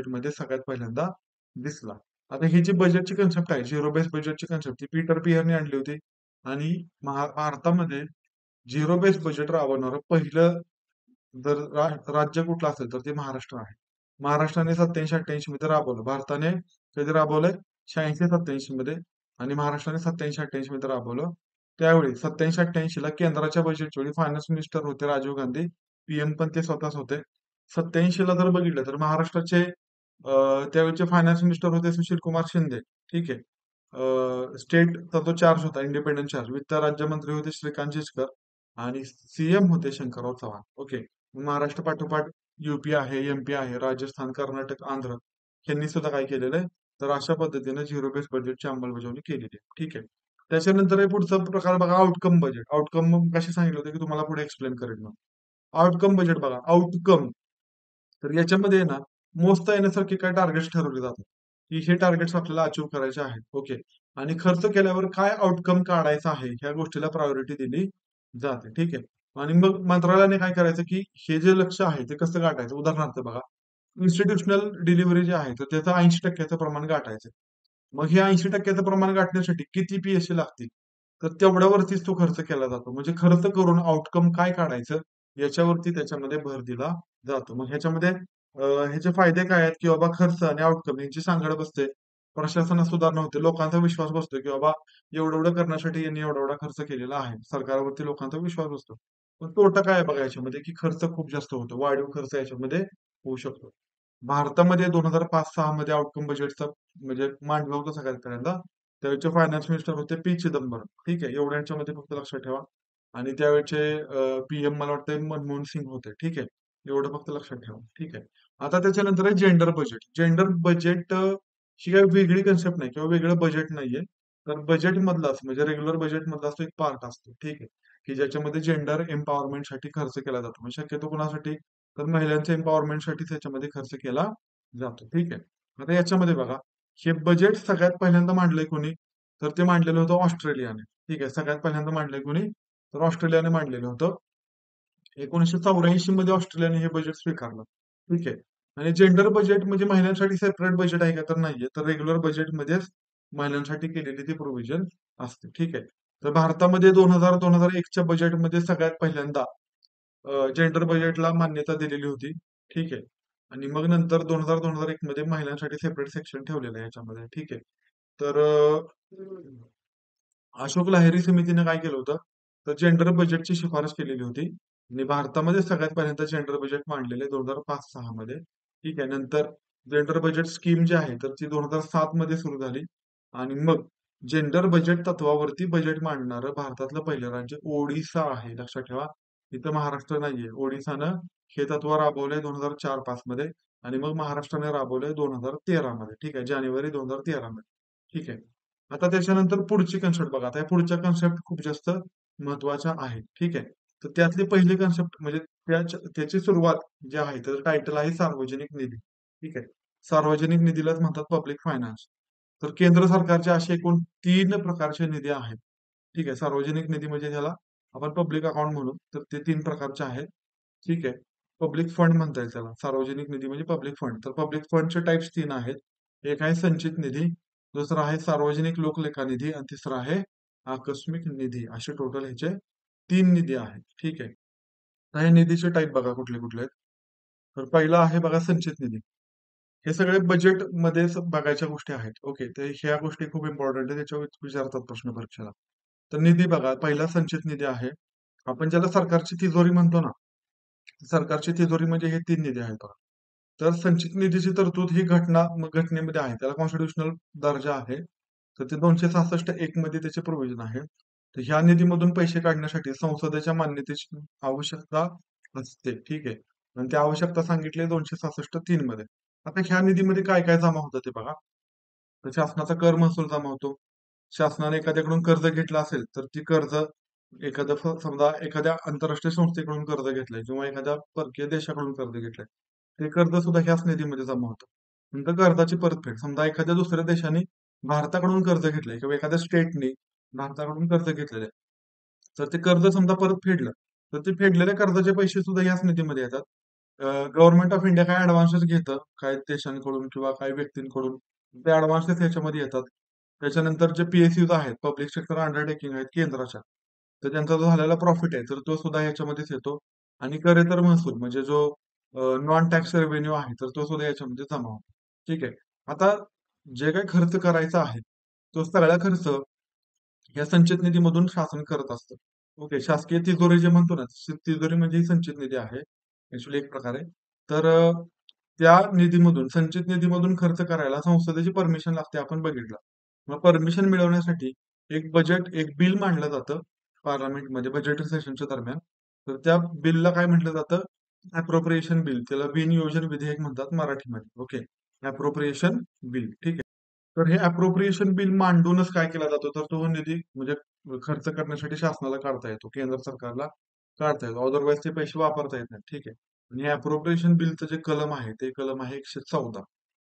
मध्ये सगळ्यात पहिल्यांदा दिसला. आता ही जी बजेटची कन्सेप्ट आहे, झिरो बेस बजेटची कन्सेप्ट ती पीटर पियरने आणली होती आणि भारतामध्ये झिरो बेस बजेट राबवणारं पहिलं जर राज्य कुठलं असेल तर ते महाराष्ट्र आहे. महाराष्ट्राने 87-88 मध्ये राबवलं. भारताने कधी राबवलंय? 86-87 मध्ये आणि महाराष्ट्राने 87-88 मध्ये राबवलं. त्यावेळी 87-88 ला केंद्राच्या बजेटच्या वेळी फायनान्स मिनिस्टर होते राजीव गांधी. पीएम पण ते स्वतःच होते. 87 ला जर बघितलं तर महाराष्ट्राचे त्यावेळेचे फायनान्स मिनिस्टर होते सुशील कुमार शिंदे. ठीक आहे. स्टेटचा जो चार्ज होता इंडिपेंडंट चार्ज, वित्त राज्यमंत्री होते श्रीकांत जिचकर आणि सीएम होते शंकरराव चव्हाण. ओके. महाराष्ट्र पाठोपाठ युपी आहे, एमपी आहे, राजस्थान, कर्नाटक, आंध्र यांनी सुद्धा काय केलेलं आहे? तर अशा पद्धतीने झिरो बेस बजेटची अंमलबजावणी केलेली आहे. ठीक आहे. त्याच्यानंतर हे पुढचा प्रकार बघा, आउटकम बजेट. आउटकम कसे सांगितले होते की तुम्हाला पुढे एक्सप्लेन करेन मग. आउटकम बजेट बघा, आउटकम तर याच्यामध्ये आहे ना मोजता येण्यासारखे काय टार्गेट्स ठरवले जातात की हे टार्गेट्स आपल्याला अचीव्ह करायचे आहेत. ओके. आणि खर्च केल्यावर काय आउटकम काढायचा आहे ह्या गोष्टीला प्रायोरिटी दिली जाते. ठीक आहे. आणि मग मंत्रालयाने काय करायचं की हे जे लक्ष आहे ते कसं गाठायचं. उदाहरणार्थ बघा, इन्स्टिट्यूशनल डिलिव्हरी जे आहे तर त्याचं 80% प्रमाण गाठायचं. मग हे 80% प्रमाण गाठण्यासाठी किती पीएससी लागतील तर तेवढ्यावरतीच तो खर्च केला जातो. म्हणजे खर्च करून आउटकम काय काढायचं याच्यावरती त्याच्यामध्ये भर दिला जातो. मग ह्याच्यामध्ये ह्याचे फायदे काय आहेत की बाबा खर्च आणि आउटकम यांची सांगड बसते. प्रशासनात सुधारणा होते. लोकांचा विश्वास बसतो की बाबा एवढं एवढं करण्यासाठी यांनी एवढा एवढा खर्च केलेला आहे. सरकारवरती लोकांचा विश्वास बसतो. पण तोटा काय आहे बघा याच्यामध्ये की खर्च खूप जास्त होतो. वाढीव खर्च याच्यामध्ये होऊ शकतो. भारतामध्ये 2005-6 मध्ये आउटकम बजेटचा म्हणजे मांडलं होतं सगळ्यात पहिल्यांदा. त्यावेळेचे फायनान्स मिनिस्टर होते पी चिदंबरम. ठीक आहे. एवढ्या याच्यामध्ये फक्त लक्षात ठेवा. आणि त्यावेळेचे पीएम मला वाटतं मनमोहन सिंग होते. ठीक आहे. एवढं फक्त लक्षात ठेवा. ठीक आहे. आता त्याच्यानंतर आहे जेंडर बजेट. जेंडर बजेट ही काही वेगळी कन्सेप्ट नाही किंवा वेगळं बजेट नाहीये. तर बजेट मधलाच म्हणजे रेग्युलर बजेट मधला तो एक पार्ट असतो. ठीक आहे. की ज्याच्यामध्ये जेंडर एम्पॉवरमेंटसाठी खर्च केला जातो. म्हणजे शक्यतो कोणासाठी तर महिलांच्या एम्पॉवरमेंटसाठी त्याच्यामध्ये खर्च केला जातो. ठीक आहे. आता याच्यामध्ये बघा, हे बजेट सगळ्यात पहिल्यांदा मांडलंय कोणी? तर ते मांडलेलं होतं ऑस्ट्रेलियाने. ठीक आहे. सगळ्यात पहिल्यांदा मांडलंय कोणी? तर ऑस्ट्रेलियाने मांडलेलं होतं. 1984 मध्ये ऑस्ट्रेलियाने हे बजेट स्वीकारलं. ठीक आहे. आणि जेंडर बजेट म्हणजे महिलांसाठी सेपरेट बजेट आहे का तर नाहीये. तर रेग्युलर बजेटमध्येच महिलांसाठी केलेली ती प्रोव्हिजन असते. ठीक आहे. तर भारतामध्ये 2000-2001च्या बजेटमध्ये सगळ्यात पहिल्यांदा जेंडर बजेटला मान्यता दिलेली होती. ठीक आहे. आणि मग नंतर 2000-2001 मध्ये महिलांसाठी सेपरेट सेक्शन ठेवलेलं आहे याच्यामध्ये. ठीक आहे. तर अशोक लाहिरी समितीने काय केलं होतं? तर जेंडर बजेटची शिफारस केलेली होती. आणि भारतामध्ये सगळ्यात पहिल्यांदा जेंडर बजेट मांडलेले 2005-6 मध्ये. ठीक आहे. नंतर जेंडर बजेट स्कीम जी आहे तर ती 2007 मध्ये सुरू झाली. आणि मग जेंडर बजेट तत्वावरती बजेट मांडणारं भारतातलं पहिलं राज्य ओडिसा आहे. लक्षात ठेवा. इथं महाराष्ट्र नाहीये. ओडिसानं हे तत्व राबवलंय 2004-5 मध्ये आणि मग महाराष्ट्राने राबवलंय 2013 मध्ये. ठीक आहे. जानेवारी 2013 मध्ये. ठीक आहे. आता त्याच्यानंतर पुढची कन्सेप्ट बघा. आता या पुढच्या कन्सेप्ट खूप जास्त महत्वाच्या आहेत. ठीक आहे. तर त्यातली पहिली कन्सेप्ट म्हणजे त्याची सुरुवात जी आहे त्याचं टायटल आहे सार्वजनिक निधी. ठीक आहे. सार्वजनिक निधीलाच म्हणतात पब्लिक फायनान्स. तर केंद्र सरकारचे असे एकूण 3 प्रकारचे निधी आहेत. ठीक आहे. सार्वजनिक निधी म्हणजे त्याला आपण पब्लिक अकाउंट म्हणू. तर ते 3 प्रकारचे आहेत. ठीक आहे. पब्लिक फंड म्हणता येईल त्याला. सार्वजनिक निधी म्हणजे पब्लिक फंड. तर पब्लिक फंडचे टाइप्स 3 आहेत. एक आहे संचित निधी, दुसरा आहे सार्वजनिक लोकलेखा निधी आणि तिसरा आहे आकस्मिक निधी. असे टोटल ह्याचे 3 निधी आहेत. ठीक आहे. तर हे निधीचे टाईप बघा कुठले कुठले आहेत. तर पहिला आहे बघा संचित निधी. हे सगळे बजेटमध्ये बघायच्या गोष्टी आहेत. ओके. तर ह्या गोष्टी खूप इम्पॉर्टंट आहे. त्याच्यावर विचारतात प्रश्न परीक्षेला. तर निधी बघा, पहिला संचित निधी आहे. आपण ज्याला सरकारची तिजोरी म्हणतो ना, सरकारची तिजोरी म्हणजे हे 3 निधी आहेत बघा. तर संचित निधीची तरतूद ही घटनेमध्ये आहे. त्याला कॉन्स्टिट्यूशनल दर्जा आहे. तर ते 266(1) मध्ये त्याचे प्रोव्हिजन आहे. तर ह्या निधीमधून पैसे काढण्यासाठी संसदेच्या मान्यतेची आवश्यकता असते. ठीक आहे. आणि त्या आवश्यकता सांगितले 266(3) मध्ये. आता ह्या निधीमध्ये काय काय जमा होतं ते बघा. तर शासनाचा कर महसूल जमा होतो. शासनाने एखाद्याकडून कर्ज घेतलं असेल तर ती कर्ज समजा एखाद्या आंतरराष्ट्रीय संस्थेकडून कर्ज घेतलंय किंवा एखाद्या परकीय देशाकडून कर्ज घेतलंय. ते कर्ज सुद्धा ह्याच निधीमध्ये जमा होतं. नंतर कर्जाची परतफेड. समजा एखाद्या दुसऱ्या देशाने भारताकडून कर्ज घेतलंय किंवा एखाद्या स्टेटने भारताकडून कर्ज घेतलेलं आहे. तर ते कर्ज समजा परत फेडलं, तर ते फेडलेल्या कर्जाचे पैसे सुद्धा ह्याच निधीमध्ये येतात. गव्हर्नमेंट ऑफ इंडिया काय ऍडव्हान्सेस घेतं काही देशांकडून किंवा काही व्यक्तींकडून, ते ऍडव्हान्सेस ह्याच्यामध्ये येतात. त्याच्यानंतर जे PSUज आहेत, पब्लिक सेक्टर अंडरटेकिंग आहेत केंद्राच्या, तर त्यांचा जो झालेला प्रॉफिट आहे तर तो सुद्धा ह्याच्यामध्येच येतो. आणि करेतर महसूल म्हणजे जो नॉन टॅक्स रेव्हेन्यू आहे तर तो सुद्धा याच्यामध्ये जमा होतो. ठीक आहे. आता जे काही खर्च करायचा आहे तो सगळा खर्च या संचित निधीमधून शासन करत असतं. ओके. शासकीय तिजोरी जे म्हणतो ना, तिजोरी म्हणजे ही संचित निधी आहे ऍक्च्युली एक प्रकारे. तर त्या निधीमधून, संचित निधीमधून खर्च करायला संसदेची परमिशन लागते, आपण बघितलं. मग परमिशन मिळवण्यासाठी एक बजेट, एक बिल मांडलं जातं पार्लमेंटमध्ये बजेटरी सेशनच्या दरम्यान. तर त्या बिलला काय म्हटलं जातं? Appropriation bill. त्याला विनियोजन विधेयक म्हणतात मराठीमध्ये. ओके. Appropriation bill. ठीक आहे. तर हे अप्रोप्रिएशन बिल मांडूनच काय केला जातो, तर तो निधी म्हणजे खर्च करण्यासाठी शासनाला काढता येतो, केंद्र सरकारला काढता येतो. अदरवाईज ते पैसे वापरता येत नाहीत. ठीक आहे. आणि हे अप्रोप्रिएशन बिलचं जे कलम आहे ते कलम आहे 114.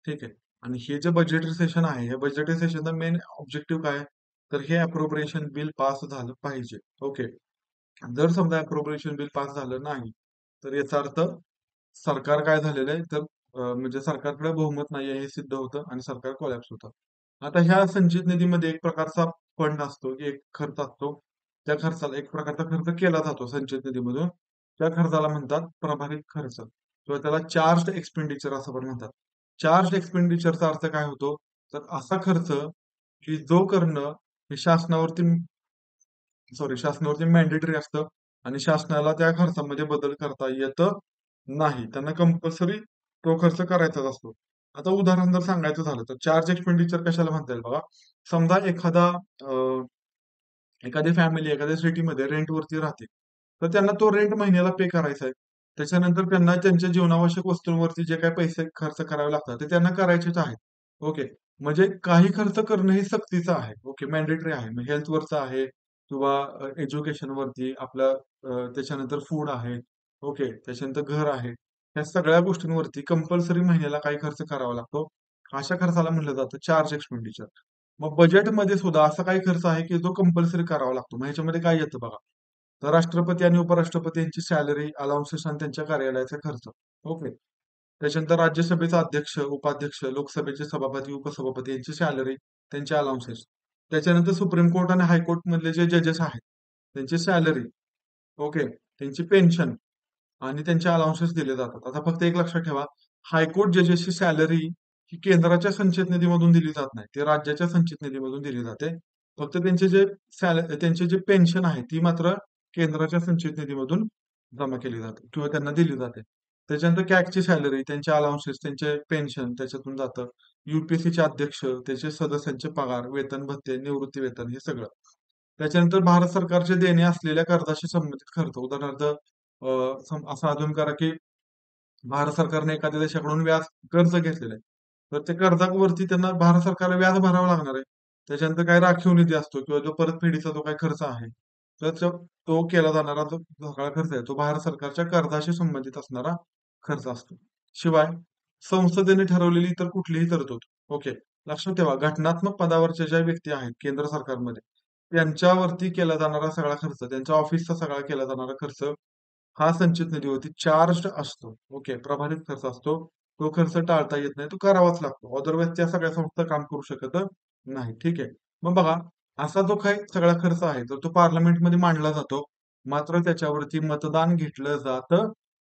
ठीक आहे. आणि हे जे बजेटरी सेशन आहे, हे बजेटरी सेशनचा मेन ऑब्जेक्टिव्ह काय आहे? तर हे अप्रोप्रिएशन बिल पास झालं पाहिजे. ओके. जर समजा अप्रोप्रिएशन बिल पास झालं नाही, तर याचा अर्थ सरकार काय झालेलं आहे, तर म्हणजे सरकारकडे बहुमत नाही आहे हे सिद्ध होतं आणि सरकार कोलॅप्स होतं. आता ह्या संचित निधीमध्ये एक प्रकारचा फंड असतो, की एक खर्च असतो. त्या खर्चाला एक प्रकारचा खर्च केला जातो संचित निधीमधून. त्या खर्चाला म्हणतात प्रभारित खर्च किंवा त्याला चार्ज एक्सपेंडिचर असं पण म्हणतात. चार्ज एक्सपेंडिचरचा अर्थ काय होतो? तर असा खर्च की जो करणं हे शासनावरती मॅन्डेटरी असतं आणि शासनाला त्या खर्चामध्ये बदल करता येत नाही. त्यांना कंपल्सरी तो खर्च करायचाच असतो. आता उदाहरण जर सांगायचं झालं तर चार्ज एक्सपेंडिचर कशाला म्हणता येईल बघा. समजा एखादी फॅमिली एखाद्या सिटीमध्ये रेंटवरती राहते. तर त्यांना तो रेंट महिन्याला पे करायचा आहे. त्याच्यानंतर त्यांना त्यांच्या जीवनावश्यक वस्तूंवरती जे काही पैसे खर्च करावे लागतात ते त्यांना करायचेच आहेत. ओके. म्हणजे काही खर्च करणं हे सक्तीचं आहे. ओके. मॅन्डेटरी आहे. मग हेल्थवरचं आहे किंवा एज्युकेशनवरती आपलं त्याच्यानंतर फूड आहे. ओके. त्याच्यानंतर घर आहे. या सगळ्या गोष्टींवरती कंपल्सरी महिन्याला काही खर्च करावा लागतो. अशा खर्चाला म्हटलं जातं चार्ज एक्सपेंडिचर. मग बजेटमध्ये सुद्धा असा काही खर्च आहे की जो कंपल्सरी करावा लागतो. मग ह्याच्यामध्ये काय येतं बघा. तर राष्ट्रपती आणि उपराष्ट्रपती यांची सॅलरी, अलाउन्सेस आणि त्यांच्या कार्यालयाचा खर्च. ओके. त्याच्यानंतर राज्यसभेचा अध्यक्ष, उपाध्यक्ष, लोकसभेचे सभापती, उपसभापती यांची सॅलरी, त्यांचे अलाउन्सेस. त्याच्यानंतर सुप्रीम कोर्ट आणि हायकोर्ट मधले जे जजेस आहेत, त्यांची सॅलरी, ओके, त्यांची पेन्शन आणि त्यांचे अलाउन्सेस दिले जातात. आता फक्त एक लक्षात ठेवा, हायकोर्ट जजेसची सॅलरी ही केंद्राच्या संचित निधीमधून दिली जात नाही. ती राज्याच्या संचित निधीमधून दिली जाते. फक्त त्यांचे जे पेन्शन आहे ती मात्र केंद्राच्या संचित निधीमधून जमा केली जाते किंवा त्यांना दिली जाते. त्याच्यानंतर कॅगची सॅलरी, त्यांचे अलाउन्सेस, त्यांचे पेन्शन त्याच्यातून जातं. UPSCचे अध्यक्ष, त्याचे सदस्यांचे पगार, वेतन भत्ते, निवृत्ती वेतन हे सगळं. त्याच्यानंतर भारत सरकारचे देणे असलेल्या कर्जाशी संबंधित खर्च. उदाहरणार्थ असं अजून करा की भारत सरकारने एखाद्या देशाकडून कर्ज घेतलेलं आहे. तर ते कर्जावरती त्यांना भारत सरकारला व्याज भरावं लागणार आहे. त्याच्यानंतर काही राखीव निधी असतो किंवा जो परतफेडीचा जो काही खर्च आहे, तर तो केला जाणारा जो सगळा खर्च आहे, तो भारत सरकारच्या कर्जाशी संबंधित असणारा खर्च असतो. शिवाय संसदेने ठरवलेली इतर कुठलीही तरतूद. ओके. लक्षात ठेवा, घटनात्मक पदावरच्या ज्या व्यक्ती आहेत केंद्र सरकारमध्ये, त्यांच्यावरती केला जाणारा सगळा खर्च, त्यांच्या ऑफिसचा सगळा केला जाणारा खर्च हा संचित निधीवरती चार्ज असतो. ओके. प्रभारित खर्च असतो. तो खर्च टाळता येत नाही. तो करावाच लागतो. अदरवाईज त्या सगळ्या संस्था काम करू शकत नाही. ठीक आहे. मग बघा, असा जो काही सगळा खर्च आहे तर तो पार्लमेंटमध्ये मांडला जातो. मात्र त्याच्यावरती मतदान घेतलं जात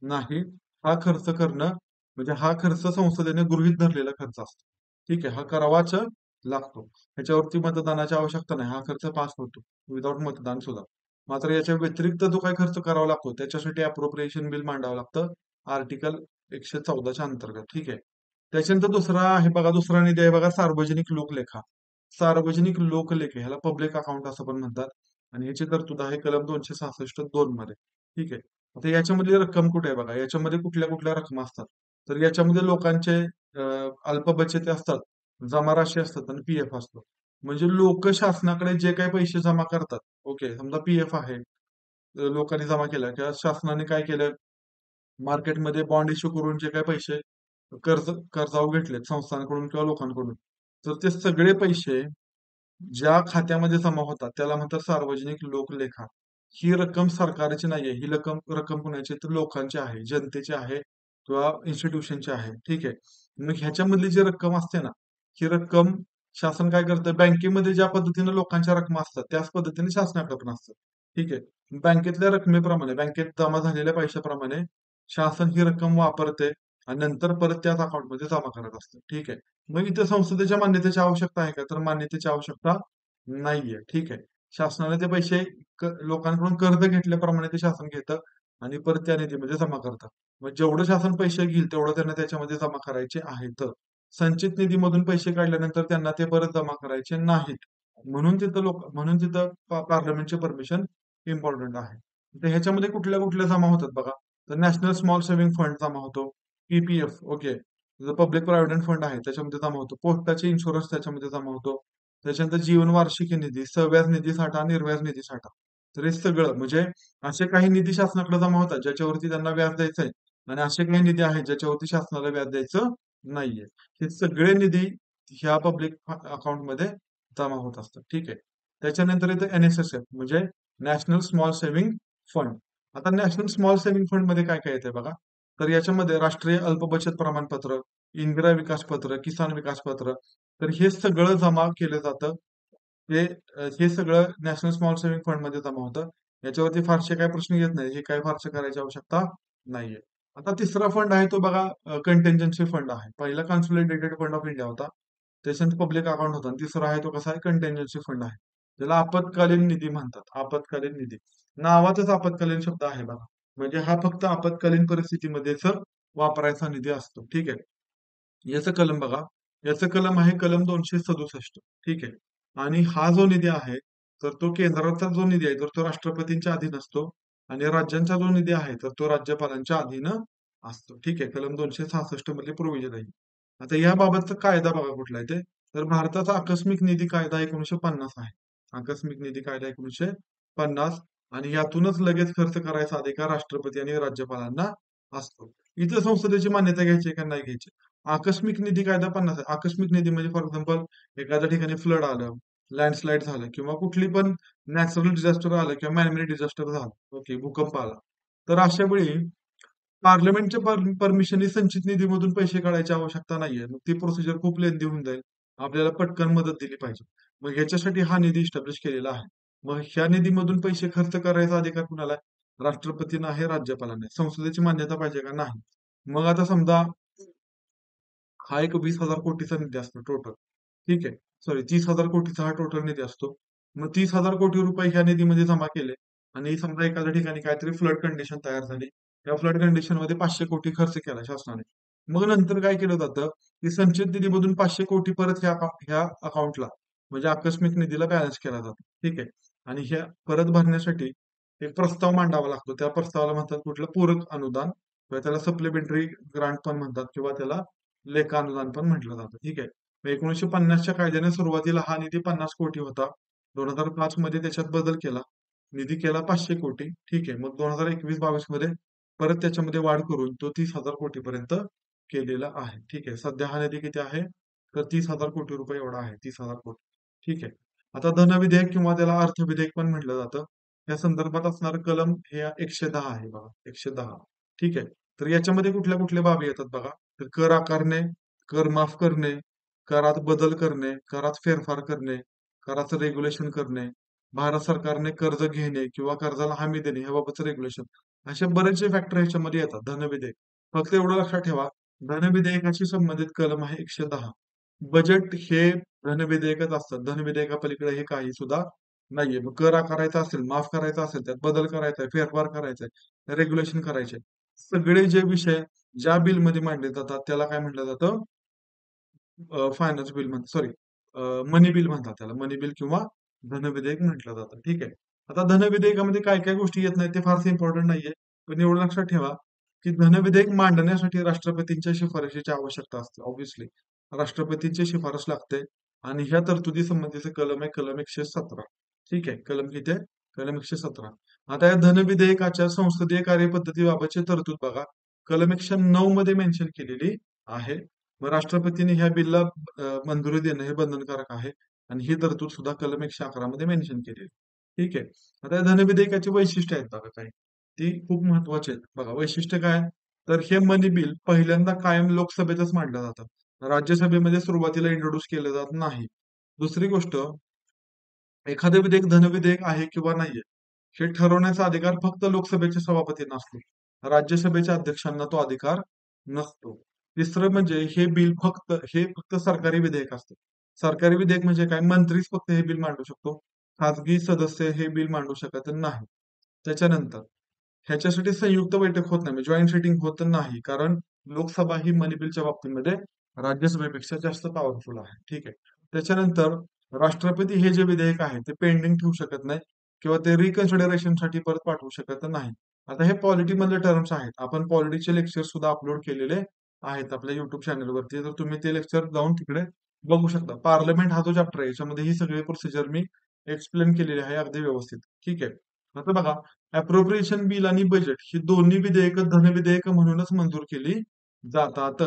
नाही. हा खर्च करणं म्हणजे हा खर्च संसदेने गृहीत धरलेला खर्च असतो. ठीक आहे. हा करावाच लागतो. ह्याच्यावरती मतदानाची आवश्यकता नाही. हा खर्च पास होतो विदाउट मतदान सुद्धा. मात्र याच्या व्यतिरिक्त जो काही खर्च करावा लागतो त्याच्यासाठी अप्रोप्रिएशन बिल मांडावं लागतं आर्टिकल 114च्या अंतर्गत. ठीक आहे. त्याच्यानंतर दुसरा आहे बघा, दुसरा निधी आहे बघा, सार्वजनिक लोकलेखा. सार्वजनिक लोकलेखे ह्याला पब्लिक अकाउंट असं पण म्हणतात. आणि ह्याची तरतूद आहे कलम 266(2) मध्ये. ठीक आहे. आता याच्यामधली रक्कम कुठे आहे बघा, याच्यामध्ये कुठल्या कुठल्या रक्कम असतात. तर याच्यामध्ये लोकांचे अल्प बचती असतात, जमा राशी असतात आणि PF असतो. म्हणजे लोक शासनाकडे जे काही पैसे जमा करतात, ओके, समजा PF आहे, लोकांनी जमा केला किंवा शासनाने काय केलं, मार्केटमध्ये बॉन्ड इश्यू करून जे काही पैसे कर्जावर घेतलेत संस्थांकडून किंवा लोकांकडून, तर ते सगळे पैसे ज्या खात्यामध्ये जमा होतात त्याला म्हणतात सार्वजनिक लोकलेखा. ही रक्कम सरकारची नाहीये. ही रक्कम रक्कम कुणाची आहे? तर लोकांची आहे, जनतेची आहे. किंवा इन्स्टिट्यूशनचे आहे. ठीक आहे. मग ह्याच्यामधली जी रक्कम असते ना, ही रक्कम शासन काय करतं, बँकेमध्ये ज्या पद्धतीने लोकांच्या रकमा असतात त्याच पद्धतीने शासनाकडे पण असतात. ठीक आहे. बँकेतल्या रकमेप्रमाणे, बँकेत जमा झालेल्या पैशाप्रमाणे शासन ही रक्कम वापरते आणि नंतर परत त्याच अकाउंटमध्ये जमा करत असतं. ठीक आहे. मग इथं संसदेच्या मान्यतेची आवश्यकता आहे का? तर मान्यतेची आवश्यकता नाहीये. ठीक आहे. शासनाने ते पैसे लोकांकडून कर्ज घेतल्याप्रमाणे ते शासन घेतं आणि परत त्या निधीमध्ये जमा करतं. मग जेवढं शासन पैसे घेईल तेवढं त्यांना त्याच्यामध्ये जमा करायचे आहेत. संचित निधीमधून पैसे काढल्यानंतर त्यांना ते परत जमा करायचे नाहीत. म्हणून तिथं पार्लमेंटची परमिशन इम्पॉर्टंट आहे. तर ह्याच्यामध्ये कुठल्या कुठल्या जमा होतात बघा. तर नॅशनल स्मॉल सेव्हिंग फंड जमा होतो. PPF okay. जो पब्लिक प्रॉव्हिडंट फंड आहे त्याच्यामध्ये जमा होतो. पोस्टाचे इन्शुरन्स त्याच्यामध्ये जमा होतो. त्याच्यानंतर जीवन वार्षिकी निधी, सव्याज निधी साठा, निर्व्याज निधी साठा. तर हे सगळं म्हणजे असे काही निधी शासनाकडे जमा होतात ज्याच्यावरती त्यांना व्याज द्यायचंय आणि असे काही निधी आहेत ज्याच्यावरती शासनाला व्याज द्यायचं नाहीये. हे सगळे निधी ह्या पब्लिक अकाउंट मध्ये जमा होत असतात. ठीक आहे. त्याच्यानंतर येतं एनएसएसएफ म्हणजे नॅशनल स्मॉल सेव्हिंग फंड. आता नॅशनल स्मॉल सेव्हिंग फंड मध्ये काय काय येते बघा. तर याच्यामध्ये राष्ट्रीय अल्प बचत प्रमाणपत्र, इंदिरा विकास पत्र, किसान विकास पत्र, तर हे सगळं जमा केलं जातं. हे सगळं नॅशनल स्मॉल सेव्हिंग फंड मध्ये जमा होतं. याच्यावरती फारसे काही प्रश्न येत नाही. हे काही फारसे करायची आवश्यकता नाहीये. आता तिसरा फंड आहे तो बघा कंटेंजन्सी फंड आहे. पहिला कन्सोलिडेटेड फंड ऑफ इंडिया होता. त्याच्यानंतर पब्लिक अकाउंट होता आणि तिसरा आहे तो कसा आहे कंटेंजन्सी फंड आहे. त्याला आपत्कालीन निधी म्हणतात. आपत्कालीन निधी. नावातच आपत्कालीन शब्द आहे बघा. म्हणजे हा फक्त आपत्कालीन परिस्थितीमध्येच वापरायचा निधी असतो. ठीक आहे. याचं कलम बघा. याचं कलम आहे कलम 267. ठीक आहे. आणि हा जो निधी आहे तर तो केंद्राचा जो निधी आहे तर तो राष्ट्रपतींच्या अधीन असतो आणि राज्यांचा जो निधी आहे तर तो राज्यपालांच्या अधीन असतो. ठीक आहे. कलम 266 मधले प्रोव्हिजन आहे. आता याबाबतचा कायदा बघा कुठला आहे ते. तर भारताचा आकस्मिक निधी कायदा 1950 आहे. आकस्मिक निधी कायदा 1950 आणि यातूनच लगेच खर्च करायचा अधिकार राष्ट्रपती आणि राज्यपालांना असतो. इथं संसदेची मान्यता घ्यायची का नाही घ्यायची. आकस्मिक निधी कायदा 50 आहे. आकस्मिक निधी म्हणजे फॉर एक्झाम्पल एखाद्या ठिकाणी फ्लड आलं, लँडस्लाईड झालं किंवा कुठली पण नॅचरल डिझास्टर आलं किंवा मॅनमेड डिझास्टर झालं. ओके, भूकंप आला. तर अशा वेळी पार्लमेंटच्या परमिशननी संचित निधीमधून पैसे काढायची आवश्यकता नाहीये. मग ती प्रोसिजर खूप लेंदी होऊन जाईल. आपल्याला पटकन मदत दिली पाहिजे. मग ह्याच्यासाठी हा निधी इस्टॅब्लिश केलेला आहे. मग ह्या निधीमधून पैसे खर्च करायचा अधिकार कुणाला आहे? राष्ट्रपतींना आहे, राज्यपालांना आहे. संसदेची मान्यता पाहिजे का? नाही. मग आता समजा हा एक 20,000 कोटीचा निधी असतो टोटल. ठीक आहे. सॉरी 30,000 कोटीचा हा टोटल निधी असतो. मग 30,000 कोटी रुपये ह्या निधीमध्ये जमा केले आणि समजा एखाद्या ठिकाणी काहीतरी फ्लड कंडिशन तयार झाली. त्या फ्लड कंडिशन मध्ये 500 कोटी खर्च केला शासनाने. मग नंतर काय केलं जातं की संचित निधीमधून 500 कोटी परत ह्या अकाउंटला म्हणजे आकस्मिक निधीला बॅलन्स केला जातो. ठीक आहे. आणि ह्या परत भरण्यासाठी एक प्रस्ताव मांडावा लागतो. त्या प्रस्तावाला म्हणतात कुठलं पूरक अनुदान किंवा त्याला सप्लिमेंटरी ग्रांट पण म्हणतात किंवा त्याला लेखा अनुदान पण म्हटलं जातं. ठीक आहे. 1950च्या कायद्याने सुरुवातीला हा निधी 50 कोटी होता. 2005 मध्ये त्याच्यात बदल केला. निधी केला 500 कोटी. ठीक आहे. मग 2021-22 मध्ये परत त्याच्यामध्ये वाढ करून तो 30,000 कोटीपर्यंत केलेला आहे. ठीक आहे. सध्या हा निधी किती आहे? तर 30,000 कोटी रुपये एवढा आहे. 30,000 कोटी. ठीक आहे. आता धनविधेयक किंवा त्याला अर्थविधेयक पण म्हटलं जातं. या संदर्भात असणारं कलम हे 110 आहे बघा. 110. ठीक आहे. तर याच्यामध्ये कुठल्या कुठल्या बाबी येतात बघा. तर कर आकारणे, कर माफ करणे, करात बदल करणे, करात फेरफार करणे, कराचं रेग्युलेशन करणे, भारत सरकारने कर्ज घेणे किंवा कर्जाला हमी देणे याबाबतचं रेग्युलेशन. असे बरेचसे फॅक्टर ह्याच्यामध्ये येतात धनविधेयक. फक्त एवढं लक्षात ठेवा, धनविधेयकाशी संबंधित कलम आहे 110. बजेट हे धनविधेयकच असतात. धनविधेयकापलीकडे हे काही सुद्धा नाहीये. मग कर आकारायचा असेल, माफ करायचा असेल, त्यात बदल करायचा आहे, फेरफार करायचा आहे, रेग्युलेशन करायचे. सगळे जे विषय ज्या बिलमध्ये मांडले जातात त्याला काय म्हटलं जातं? फायनान्स बिल म्हणतात, सॉरी मनी बिल म्हणतात त्याला. मनी बिल किंवा धनविधेयक म्हटलं जातं. ठीक आहे. आता धनविधेयकामध्ये काय काय गोष्टी येत नाहीत ते फारसे इम्पॉर्टंट नाहीये. पण एवढं लक्षात ठेवा, की धनविधेयक मांडण्यासाठी राष्ट्रपतींच्या शिफारशीची आवश्यकता असते. ऑब्व्हियसली राष्ट्रपतींची शिफारस लागते आणि ह्या तरतुदी संबंधीचे कलम आहे कलम 117. ठीक आहे. कलम किती आहे? कलम 117. आता या धनविधेयकाच्या संसदीय कार्यपद्धतीबाबतची तरतूद बघा. कलम 109 मध्ये मेन्शन केलेली आहे. मग राष्ट्रपतीने ह्या बिलला मंजुरी देणं हे बंधनकारक आहे आणि ही तरतूद सुद्धा कलम 111 मध्ये मेन्शन केली आहे. ठीक आहे. आता या धनविधेयकाची वैशिष्ट्य आहेत बघा काही. ती खूप महत्वाची आहेत. बघा वैशिष्ट्य काय? तर हे मनी बिल पहिल्यांदा कायम लोकसभेतच मांडलं जातं. राज्यसभेमध्ये सुरुवातीला इंट्रोड्यूस केलं जात नाही. दुसरी गोष्ट, एखादं विधेयक धनविधेयक आहे किंवा नाहीये, हे ठरवण्याचा अधिकार फक्त लोकसभेच्या सभापतींना असतो. राज्यसभेच्या अध्यक्षांना तो अधिकार नसतो. तिसरं म्हणजे हे फक्त सरकारी विधेयक असतं. सरकारी विधेयक म्हणजे काय? मंत्रीच फक्त हे बिल मांडू शकतो. खासगी सदस्य हे बिल मांडू शकत नाही. त्याच्यानंतर ह्याच्यासाठी संयुक्त बैठक होत नाही, म्हणजे जॉईंट सिटिंग होत नाही. कारण लोकसभा ही मनी बिलच्या बाबतीमध्ये राज्यसभेपेक्षा जास्त पॉवरफुल आहे. ठीक आहे. त्याच्यानंतर राष्ट्रपती हे जे विधेयक आहे ते पेंडिंग ठेवू शकत नाही किंवा ते रिकन्सिडरेशनसाठी परत पाठवू शकत नाही. आता हे पॉलिटी मधले टर्म्स आहेत. आपण पॉलिटीचे लेक्चर सुद्धा अपलोड केलेले आहेत आपल्या युट्यूब चॅनलवरती. तर तुम्ही ते लेक्चर जाऊन तिकडे बघू शकता. पार्लमेंट हा जो चॅप्टर आहे याच्यामध्ये ही सगळी प्रोसिजर मी एक्सप्लेन केलेली आहे अगदी व्यवस्थित. ठीक आहे. आता बघा, अप्रोप्रिएशन बिल आणि बजेट ही दोन्ही विधेयक धनविधेयक म्हणूनच मंजूर केली जातात.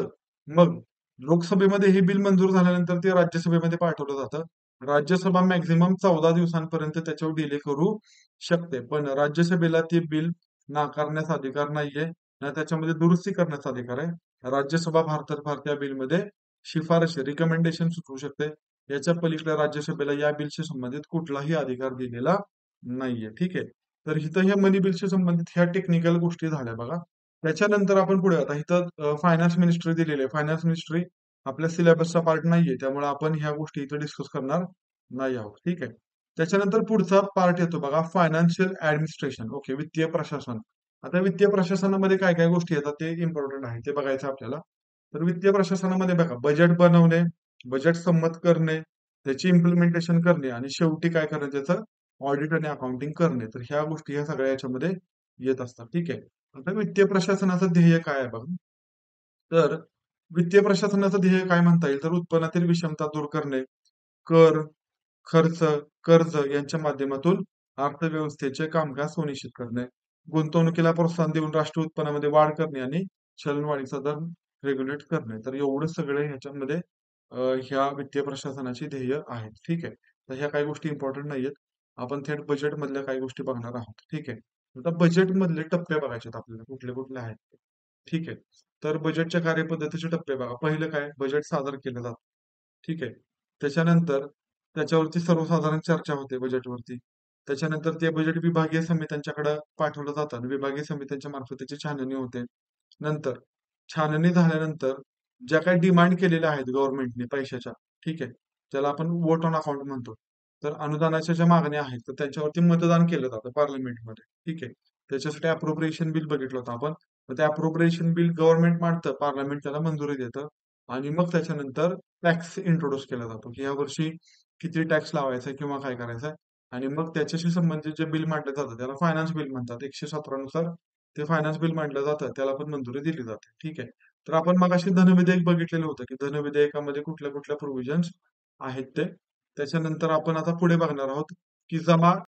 मग लोकसभेमध्ये हे बिल मंजूर झाल्यानंतर ते राज्यसभेमध्ये पाठवलं जातं. राज्यसभा मॅक्झिमम 14 दिवसांपर्यंत त्याच्यावर डिले करू शकते. पण राज्यसभेला ते बिल नाकारण्याचा अधिकार नाहीये. ना त्याच्यामध्ये दुरुस्ती करण्याचा अधिकार आहे. राज्यसभा फार तर फार त्या बिलमध्ये शिफारशी रिकमेंडेशन सुचवू शकते. याच्या पलीकडे राज्यसभेला या बिलशी संबंधित कुठलाही अधिकार दिलेला नाहीये. ठीक आहे. तर इथं ह्या मनी बिलशी संबंधित ह्या टेक्निकल गोष्टी झाल्या बघा. त्याच्यानंतर आपण पुढे आता इथं फायनान्स मिनिस्ट्री दिलेली आहे. फायनान्स मिनिस्ट्री आपल्या सिलेबसचा पार्ट नाहीये. त्यामुळे आपण ह्या गोष्टी इथं डिस्कस करणार नाही आहोत. ठीक आहे. त्याच्यानंतर पुढचा पार्ट येतो बघा, फायनान्शियल ऍडमिनिस्ट्रेशन. ओके, वित्तीय प्रशासन. आता वित्तीय प्रशासनामध्ये काय काय गोष्टी येतात ते इम्पॉर्टंट आहे, ते बघायचं आपल्याला. तर वित्तीय प्रशासनामध्ये बघा, बजेट बनवणे, बजेट संमत करणे, त्याची इम्प्लिमेंटेशन करणे आणि शेवटी काय करणे, त्याचं ऑडिट आणि अकाउंटिंग करणे. तर ह्या गोष्टी ह्या सगळ्या याच्यामध्ये येत असतात. ठीक आहे. आता वित्तीय प्रशासनाचं ध्येय काय आहे बघा. तर वित्तीय प्रशासनाचं ध्येय काय म्हणता येईल, तर उत्पन्नातील विषमता दूर करणे, कर, खर्च, कर्ज यांच्या माध्यमातून अर्थव्यवस्थेचे कामकाज सुनिश्चित करणे, गुंतवणुकीला प्रोत्साहन देऊन राष्ट्रीय उत्पन्नामध्ये वाढ करणे आणि चलनवाढीचा दर रेग्युलेट करणे. तर एवढं सगळे ह्याच्यामध्ये ह्या वित्तीय प्रशासनाची ध्येय आहेत. ठीक आहे. तर ह्या काही गोष्टी इम्पॉर्टंट नाहीयेत. आपण थेट बजेट मधल्या काही गोष्टी बघणार आहोत. ठीक आहे. आता बजेट मधले टप्पे बघायचे आहेत आपल्याला, कुठले कुठले आहेत ते. ठीक आहे. तर बजेटच्या कार्यपद्धतीचे टप्पे बघा. पहिलं काय? बजेट सादर केलं जातं. ठीक आहे. त्याच्यानंतर त्याच्यावरती सर्वसाधारण चर्चा होते बजेटवरती. त्याच्यानंतर ते बजेट विभागीय समित्यांच्याकडे पाठवलं जातं आणि विभागीय समित्यांच्या मार्फत त्याची छाननी होते. नंतर छाननी झाल्यानंतर ज्या काही डिमांड केलेल्या आहेत गव्हर्नमेंटने पैशाच्या, ठीक आहे, त्याला आपण वोट ऑन अकाउंट म्हणतो. तर अनुदानाच्या ज्या मागण्या आहेत तर त्याच्यावरती मतदान केलं जातं पार्लमेंटमध्ये. ठीक आहे. त्याच्यासाठी अप्रोप्रिएशन बिल बघितलं होतं आपण. तर ते अप्रोप्रिएशन बिल गव्हर्नमेंट मांडतं, पार्लमेंट त्याला मंजुरी देतं आणि मग त्याच्यानंतर टॅक्स इंट्रोड्यूस केला जातो, की यावर्षी किती टॅक्स लावायचा आहे किंवा काय करायचं आहे. आणि मग त्याच्याशी संबंधित जे बिल मांडलं जातं त्याला फायनान्स बिल म्हणतात. 117 नुसार ते फायनान्स बिल मांडलं जातं, त्याला पण मंजुरी दिली जाते. ठीक आहे. तर आपण मगाशी धनविधेयक बघितलेलं होतं, की धनविधेयकामध्ये कुठल्या कुठल्या प्रोव्हिजन्स आहेत ते. त्याच्यानंतर आपण आता पुढे बघणार आहोत, की जमा